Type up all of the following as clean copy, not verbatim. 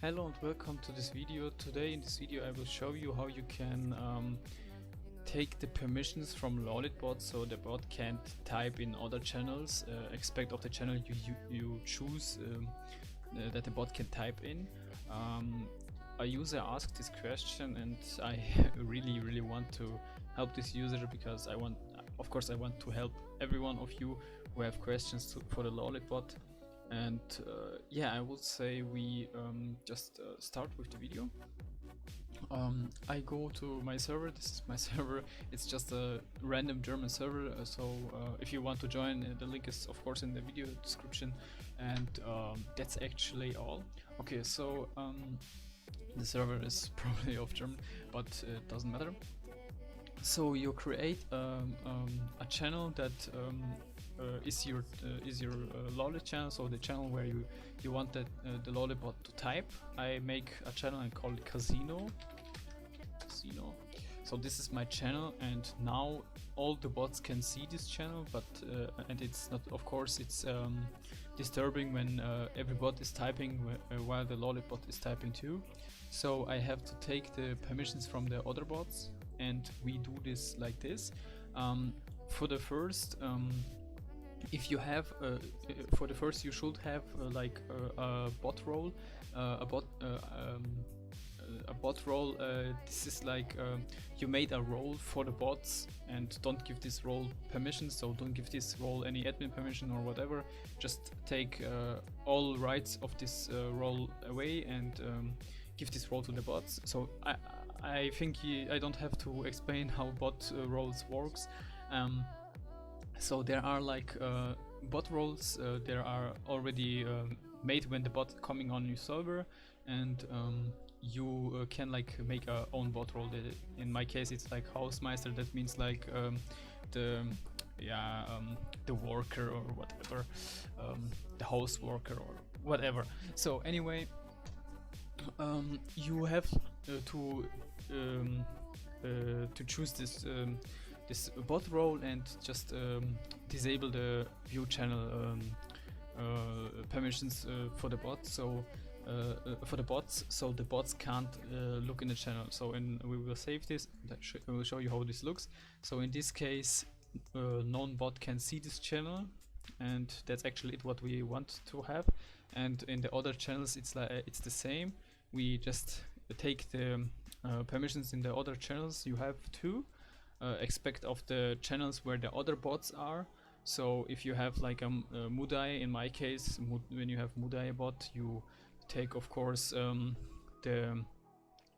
Hello and welcome to this video. Today in this video I will show you how you can take the permissions from Lawliet bot so the bot can't type in other channels, expect of the channel you choose that the bot can type in. A user asked this question and I really want to help this user because of course I want to help every one of you who have questions for the Lawliet bot. And yeah, I would say we just start with the video. I go to my server. This is my server. It's just a random German server, so if you want to join, the link is of course in the video description, and that's actually all. Okay, so the server is probably of German, but it doesn't matter. So you create a channel that is your Lawliet channel, so the channel where you want the Lawliet bot to type. I make a channel and call it Casino. So this is my channel, and now all the bots can see this channel, but and it's not, of course, it's disturbing when every bot is typing while the Lawliet bot is typing too. So I have to take the permissions from the other bots, and we do this like this. For the first, if you have for the first, you should have like a bot role, a bot role. This is like you made a role for the bots and don't give this role permission, so don't give this role any admin permission or whatever. Just take all rights of this role away and give this role to the bots. So I think I don't have to explain how bot roles works. So there are like bot roles, there are already made when the bot coming on your server, and you can like make a own bot role. In my case it's like Hausmeister. That means like the worker or whatever, the house worker or whatever. So anyway, you have to choose this bot role and just disable the view channel permissions for the bot. So for the bots, so the bots can't look in the channel. So we will save this. I will show you how this looks. So in this case, non-bot can see this channel, and that's actually what we want to have. And in the other channels, it's the same. We just take the permissions in the other channels you have to expect of the channels where the other bots are. So if you have like a Mudai, in my case, when you have Mudai bot, you take of course the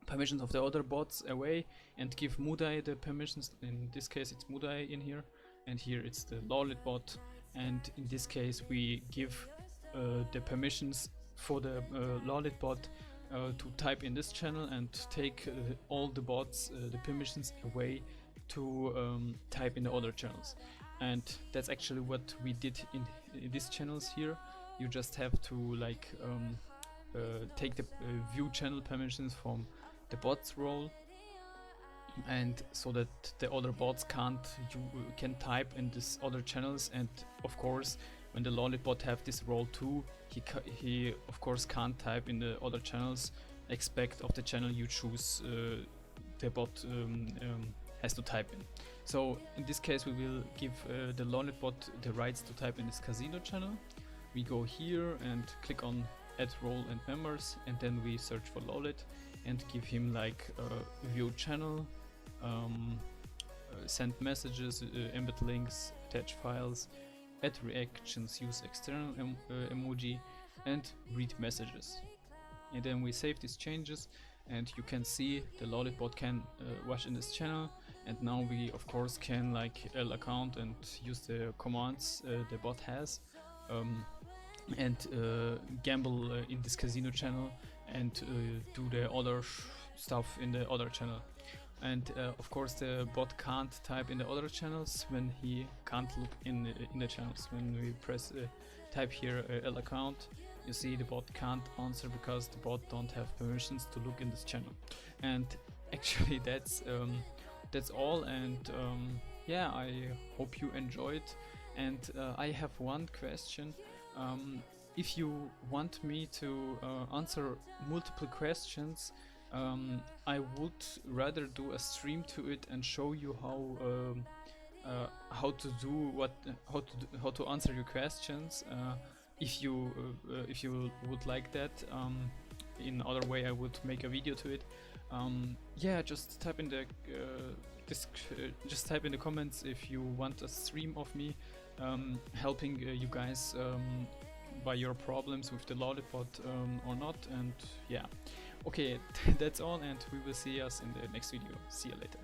permissions of the other bots away and give Mudai the permissions. In this case it's Mudai in here, and here it's the Lawliet bot, and in this case we give the permissions for the Lawliet bot to type in this channel, and take all the bots the permissions away to type in the other channels. And that's actually what we did in these channels here. You just have to like take the view channel permissions from the bots role, and so that the other bots can type in these other channels. And of course, when the Lawliet bot have this role too, he of course can't type in the other channels, expect of the channel you choose the bot has to type in. So in this case we will give the Lawliet bot the rights to type in this Casino channel. We go here and click on add role and members, and then we search for Lawliet and give him like view channel, send messages, embed links, attach files, add reactions, use external emoji, and read messages. And then we save these changes, and you can see the Lawliet bot can watch in this channel. And now we of course can like L account and use the commands the bot has, and gamble in this Casino channel, and do the other stuff in the other channel. And of course the bot can't type in the other channels when he can't look in the channels. When we press type here L account, you see the bot can't answer because the bot don't have permissions to look in this channel. And actually that's all. And yeah, I hope you enjoyed. And I have one question. if you want me to answer multiple questions, I would rather do a stream to it and show you how to do how to answer your questions. If you would like that, in other way I would make a video to it. Yeah, just type in the just type in the comments if you want a stream of me helping you guys by your problems with the Lawliet bot or not. And yeah, okay, that's all, and we will see us in the next video. See you later.